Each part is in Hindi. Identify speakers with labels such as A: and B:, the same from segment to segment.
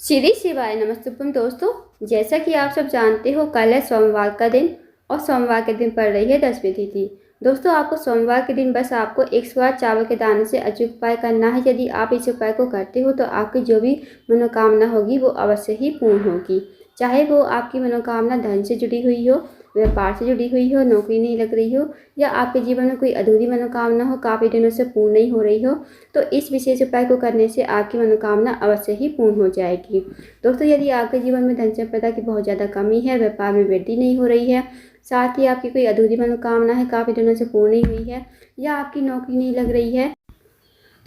A: श्री शिवाय नमस्तुभ्यम दोस्तों। जैसा कि आप सब जानते हो, कल है सोमवार का दिन और सोमवार के दिन पड़ रही है दसवीं तिथि। दोस्तों, आपको सोमवार के दिन बस आपको 108 चावल के दाने से अचूक उपाय करना है। यदि आप इस उपाय को करते हो तो आपकी जो भी मनोकामना होगी वो अवश्य ही पूर्ण होगी। चाहे वो आपकी मनोकामना धन से जुड़ी हुई हो, व्यापार से जुड़ी हुई हो, नौकरी नहीं लग रही हो, या आपके जीवन में कोई अधूरी मनोकामना हो, काफ़ी दिनों से पूर्ण नहीं हो रही हो, तो इस विशेष उपाय को करने से आपकी मनोकामना अवश्य ही पूर्ण हो जाएगी। दोस्तों, यदि आपके जीवन में धन संपदा की बहुत ज़्यादा कमी है, व्यापार में वृद्धि नहीं हो रही है, साथ ही आपकी कोई अधूरी मनोकामना है, काफ़ी दिनों से पूर्ण नहीं हुई है, या आपकी नौकरी नहीं लग रही है,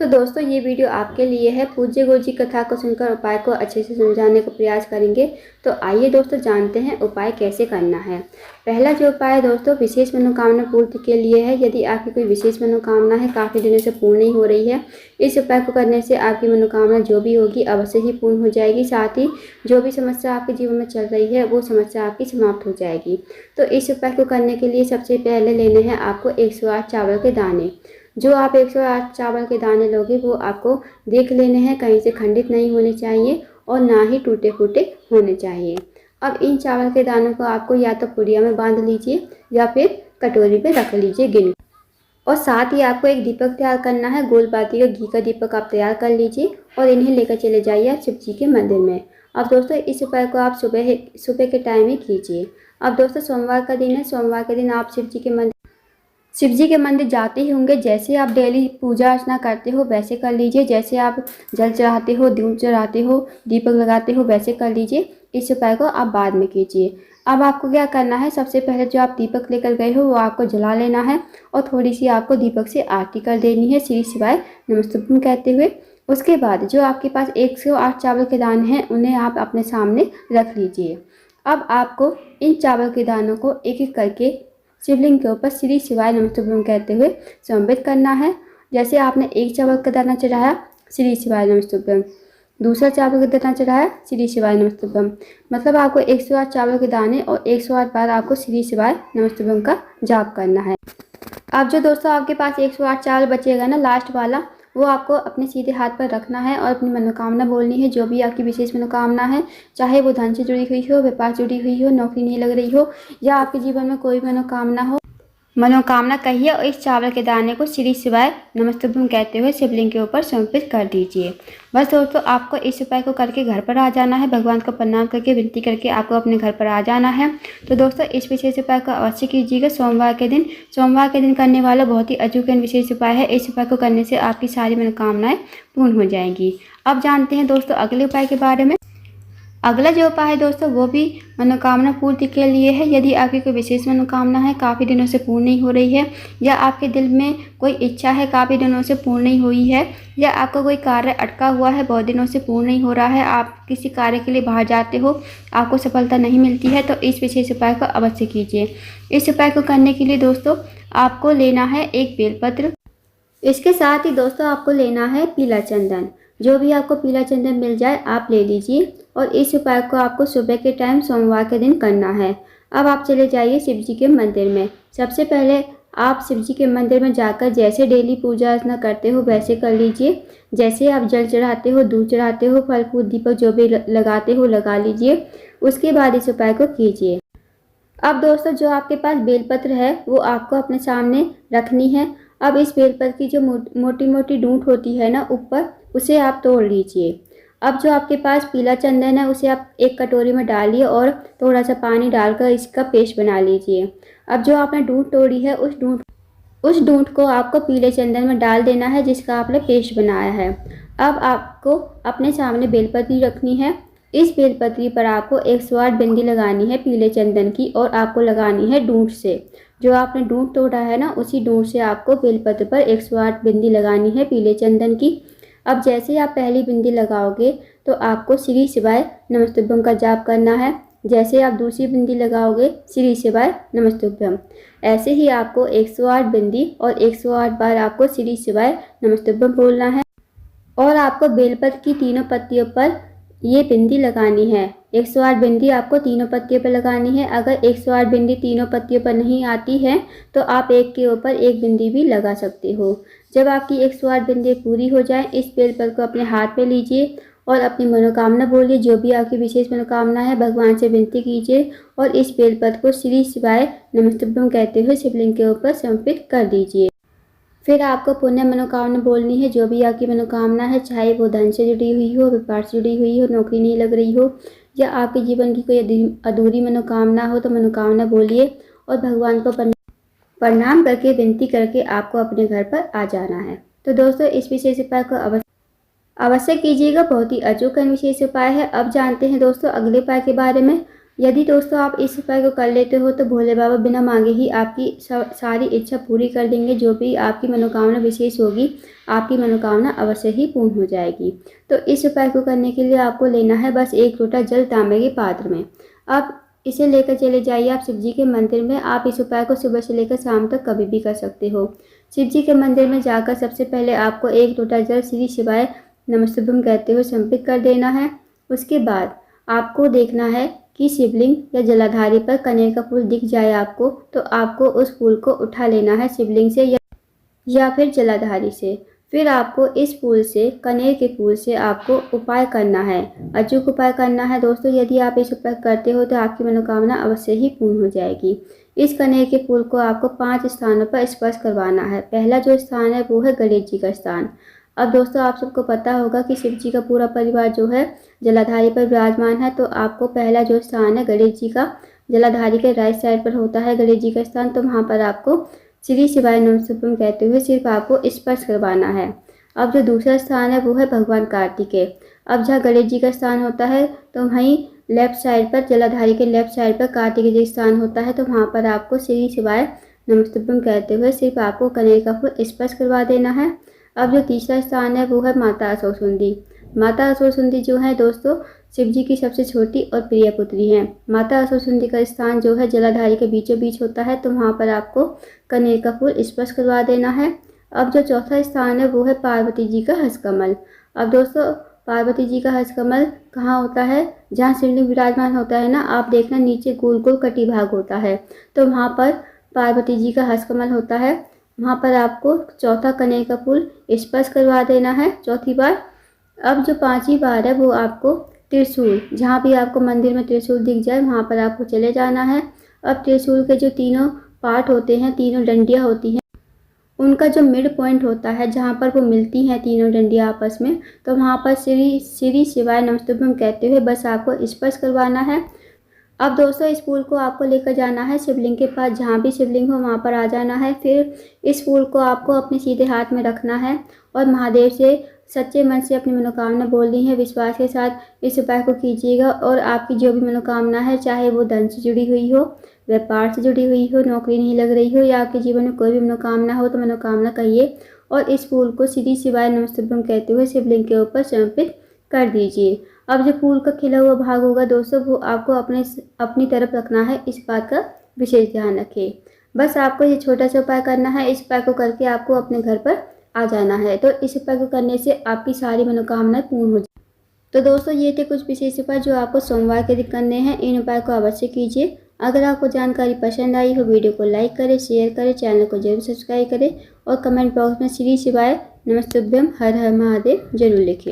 A: तो दोस्तों ये वीडियो आपके लिए है। पूज्य गुरु जी कथा को सुनकर उपाय को अच्छे से समझाने का प्रयास करेंगे। तो आइए दोस्तों जानते हैं उपाय कैसे करना है। पहला जो उपाय है दोस्तों, विशेष मनोकामना पूर्ति के लिए है। यदि आपकी कोई विशेष मनोकामना है, काफ़ी दिनों से पूर्ण नहीं हो रही है, इस उपाय को करने से आपकी मनोकामना जो भी होगी अवश्य ही पूर्ण हो जाएगी। साथ ही जो भी समस्या आपके जीवन में चल रही है वो समस्या आपकी समाप्त हो जाएगी। तो इस उपाय को करने के लिए सबसे पहले लेने हैं आपको 108 चावल के दाने। जो आप 108 चावल के दाने लोगे वो आपको देख लेने हैं, कहीं से खंडित नहीं होने चाहिए और ना ही टूटे फूटे होने चाहिए। अब इन चावल के दानों को आपको या तो पुड़िया में बांध लीजिए या फिर कटोरी पे रख लीजिए गिन। और साथ ही आपको एक दीपक तैयार करना है। गोल बाती का घी का दीपक आप तैयार कर लीजिए और इन्हें लेकर चले जाइए आप शिव जी के मंदिर में। अब दोस्तों इस उपाय को आप सुबह के टाइम ही कीजिए। अब दोस्तों सोमवार का दिन है। सोमवार के दिन आप शिव जी के मंदिर जाते ही होंगे। जैसे आप डेली पूजा अर्चना करते हो वैसे कर लीजिए। जैसे आप जल चढ़ाते हो, दूध चढ़ाते हो, दीपक लगाते हो, वैसे कर लीजिए। इस उपाय को आप बाद में कीजिए। अब आपको क्या करना है, सबसे पहले जो आप दीपक लेकर गए हो वो आपको जला लेना है और थोड़ी सी आपको दीपक से आरती कर देनी है श्री शिवाय नमस्तुभ्यम कहते हुए। उसके बाद जो आपके पास 108 चावल के दाने हैं उन्हें आप अपने सामने रख लीजिए। अब आपको इन चावल के दानों को एक एक करके शिवलिंग के ऊपर श्री शिवाय नमस्तुभ्यम कहते हुए समर्पित करना है। जैसे आपने एक चावल का दाना चढ़ाया, श्री शिवाय नमस्तुभ्यम, दूसरा चावल का दाना चढ़ाया, श्री शिवाय नमस्तुभ्यम, मतलब आपको 108 चावल के दाने और 108 बार आपको श्री शिवाय नमस्तुभ्यम का जाप करना है। अब जो दोस्तों आपके पास 108 चावल बचेगा ना, लास्ट वाला, वो आपको अपने सीधे हाथ पर रखना है और अपनी मनोकामना बोलनी है। जो भी आपकी विशेष मनोकामना है, चाहे वो धन से जुड़ी हुई हो, व्यापार से जुड़ी हुई हो, नौकरी नहीं लग रही हो, या आपके जीवन में कोई मनोकामना हो, मनोकामना कहिए और इस चावल के दाने को श्री शिवाय नमस्तुभ्यम कहते हुए शिवलिंग के ऊपर समर्पित कर दीजिए। बस दोस्तों आपको इस उपाय को करके घर पर आ जाना है। भगवान को प्रणाम करके विनती करके आपको अपने घर पर आ जाना है। तो दोस्तों इस विशेष उपाय को अवश्य कीजिएगा सोमवार के दिन करने वाला बहुत ही अचूक एवं विशेष उपाय है। इस उपाय को करने से आपकी सारी मनोकामनाएं पूर्ण हो जाएंगी। अब जानते हैं दोस्तों अगले उपाय के बारे में। अगला जो उपाय है दोस्तों वो भी मनोकामना पूर्ति के लिए है। यदि आपकी कोई विशेष मनोकामना है, काफ़ी दिनों से पूर्ण नहीं हो रही है, या आपके दिल में कोई इच्छा है काफ़ी दिनों से पूर्ण नहीं हुई है, या आपका कोई कार्य अटका हुआ है बहुत दिनों से पूर्ण नहीं हो रहा है, आप किसी कार्य के लिए बाहर जाते हो आपको सफलता नहीं मिलती है, तो इस विशेष उपाय को अवश्य कीजिए। इस उपाय को करने के लिए दोस्तों आपको लेना है एक बेलपत्र। इसके साथ ही दोस्तों आपको लेना है पीला चंदन। जो भी आपको पीला चंदन मिल जाए आप ले लीजिए और इस उपाय को आपको सुबह के टाइम सोमवार के दिन करना है। अब आप चले जाइए शिव जी के मंदिर में। सबसे पहले आप शिव जी के मंदिर में जाकर जैसे डेली पूजा अर्चना करते हो वैसे कर लीजिए। जैसे आप जल चढ़ाते हो, दूध चढ़ाते हो, फल फूल दीपक जो भी लगाते हो लगा लीजिए। उसके बाद इस उपाय को कीजिए। अब दोस्तों जो आपके पास बेलपत्र है वो आपको अपने सामने रखनी है। अब इस बेलपत्र की जो मोटी मोटी डूंट होती है ना ऊपर, उसे आप तोड़ लीजिए। अब जो आपके पास पीला चंदन है उसे आप एक कटोरी में डालिए और थोड़ा सा पानी डालकर इसका पेस्ट बना लीजिए। अब जो आपने डूंट तोड़ी है उस डूंट को आपको पीले चंदन में डाल देना है जिसका आपने पेस्ट बनाया है। अब आपको अपने सामने बेलपत्री रखनी है। इस बेलपत्री पर आपको 108 बिंदी लगानी है पीले चंदन की, और आपको लगानी है डूंट से। जो आपने डूंट तोड़ा है ना, उसी डूंट से आपको बेलपत्र पर 108 बिंदी लगानी है पीले चंदन की। अब जैसे आप पहली बिंदी लगाओगे तो आपको श्री शिवाय नमस्तुभ्यम का जाप करना है। जैसे आप दूसरी बिंदी लगाओगे श्री शिवाय नमस्तुभ्यम। ऐसे ही आपको 108 बिंदी और 108 बार आपको श्री शिवाय नमस्तुभ्यम बोलना है। और आपको बेलपत्र की तीनों पत्तियों पर ये बिंदी लगानी है। 108 बिंदी आपको तीनों पत्तियों पर लगानी है। अगर 108 बिंदी तीनों पत्तियों पर नहीं आती है तो आप एक के ऊपर एक बिंदी भी लगा सकते हो। जब आपकी 108 बिंदी पूरी हो जाए, इस बेलपत्र को अपने हाथ में लीजिए और अपनी मनोकामना बोलिए। जो भी आपकी विशेष मनोकामना है भगवान से विनती कीजिए और इस बेलपत्र को श्री शिवाय नमस्तुभ्यम कहते हुए शिवलिंग के ऊपर समर्पित कर दीजिए। फिर आपको पुण्य मनोकामना बोलनी है। जो भी आपकी मनोकामना है, चाहे वो धन से जुड़ी हुई हो, व्यापार से जुड़ी हुई हो, नौकरी नहीं लग रही हो, या आपके जीवन की कोई अधूरी मनोकामना हो, तो मनोकामना बोलिए और भगवान को प्रणाम करके विनती करके आपको अपने घर पर आ जाना है। तो दोस्तों इस विशेष उपाय को अवश्य कीजिएगा, बहुत ही अचूक विशेष उपाय है। अब जानते हैं दोस्तों अगले उपाय के बारे में। यदि दोस्तों आप इस उपाय को कर लेते हो तो भोले बाबा बिना मांगे ही आपकी सारी इच्छा पूरी कर देंगे। जो भी आपकी मनोकामना विशेष होगी, आपकी मनोकामना अवश्य ही पूर्ण हो जाएगी। तो इस उपाय को करने के लिए आपको लेना है बस 1 लोटा जल तांबे के पात्र में। अब इसे लेकर चले जाइए आप शिव जी के मंदिर में। आप इस उपाय को सुबह से लेकर शाम तक कभी भी कर सकते हो। शिव जी के मंदिर में जाकर सबसे पहले आपको 1 लोटा जल श्री शिवाय नमस्तुभ्यम कहते हुए समर्पित कर देना है। उसके बाद आपको देखना है कि शिवलिंग या जलाधारी पर कनेर का फूल दिख जाए आपको, तो आपको उस फूल को उठा लेना है शिवलिंग से या फिर जलाधारी से। फिर आपको इस फूल से, कनेर के फूल से आपको उपाय करना है, अचूक उपाय करना है दोस्तों। यदि आप इस उपाय करते हो तो आपकी मनोकामना अवश्य ही पूर्ण हो जाएगी। इस कनेर के फूल को आपको 5 स्थानों पर स्पर्श करवाना है। पहला जो स्थान है वो है गणेश जी का स्थान। अब दोस्तों आप सबको पता होगा कि शिव जी का पूरा परिवार जो है जलाधारी पर विराजमान है, तो आपको पहला जो स्थान है गणेश जी का, जलाधारी के राइट साइड पर होता है गणेश जी का स्थान, तो वहाँ पर आपको श्री शिवाय नमस्तुभ्यम कहते हुए सिर्फ आपको स्पर्श करवाना है। अब जो दूसरा स्थान है वो है भगवान कार्तिकेय। अब जहाँ गणेश जी का स्थान होता है तो वहीं लेफ्ट साइड पर, जलाधारी के लेफ्ट साइड पर कार्तिकेय जी स्थान होता है, तो वहाँ पर आपको श्री शिवाय नमस्तुभ्यम कहते हुए सिर्फ आपको कनेर का फूल स्पर्श करवा देना है। अब जो तीसरा स्थान है वो है माता असुरसुंदी। माता असुरसुंदी जो है दोस्तों शिव जी की सबसे छोटी और प्रिय पुत्री हैं। माता असुरसुंदी का स्थान जो है जलाधारी के बीचों बीच होता है, तो वहाँ पर आपको कनेर का फूल स्पर्श करवा देना है। अब जो चौथा स्थान है वो है पार्वती जी का हस्तकमल। अब दोस्तों पार्वती जी का हस्तकमल कहाँ होता है? जहाँ शिवलिंग विराजमान होता है ना, आप देखना नीचे गोल गोल कटी भाग होता है, तो वहाँ पर पार्वती जी का हस्तकमल होता है। वहाँ पर आपको चौथा कनेर का फूल स्पर्श करवा देना है, चौथी बार। अब जो 5वीं बार है वो आपको त्रिशूल, जहाँ भी आपको मंदिर में त्रिशूल दिख जाए वहाँ पर आपको चले जाना है। अब त्रिशूल के जो तीनों पार्ट होते हैं, तीनों डंडियाँ होती हैं, उनका जो मिड पॉइंट होता है जहाँ पर वो मिलती हैं तीनों डंडियाँ आपस में, तो वहाँ पर श्री शिवाय नमस्तुभ्यम कहते हुए बस आपको स्पर्श करवाना है। अब दोस्तों इस फूल को आपको लेकर जाना है शिवलिंग के पास, जहाँ भी शिवलिंग हो वहाँ पर आ जाना है। फिर इस फूल को आपको अपने सीधे हाथ में रखना है और महादेव से सच्चे मन से अपनी मनोकामना बोलनी है। विश्वास के साथ इस उपाय को कीजिएगा और आपकी जो भी मनोकामना है, चाहे वो धन से जुड़ी हुई हो, व्यापार से जुड़ी हुई हो, नौकरी नहीं लग रही हो, या आपके जीवन में कोई भी मनोकामना हो, तो मनोकामना कहिए और इस फूल को श्री शिवाय नमस्तुभ्यम कहते हुए शिवलिंग के ऊपर समर्पित कर दीजिए। अब जो फूल का खिला हुआ भाग होगा दोस्तों वो आपको अपनी तरफ रखना है, इस बात का विशेष ध्यान रखें। बस आपको ये छोटा सा उपाय करना है। इस उपाय को करके आपको अपने घर पर आ जाना है, तो इस उपाय को करने से आपकी सारी मनोकामनाएं पूर्ण हो जाए। तो दोस्तों ये थे कुछ विशेष उपाय जो आपको सोमवार के दिन करने हैं। इन उपाय को अवश्य कीजिए। अगर आपको जानकारी पसंद आई हो, वीडियो को लाइक करें, शेयर करें, चैनल को जरूर सब्सक्राइब करें और कमेंट बॉक्स में श्री शिवाय नमस्तुभ्यम हर हर महादेव जरूर लिखें।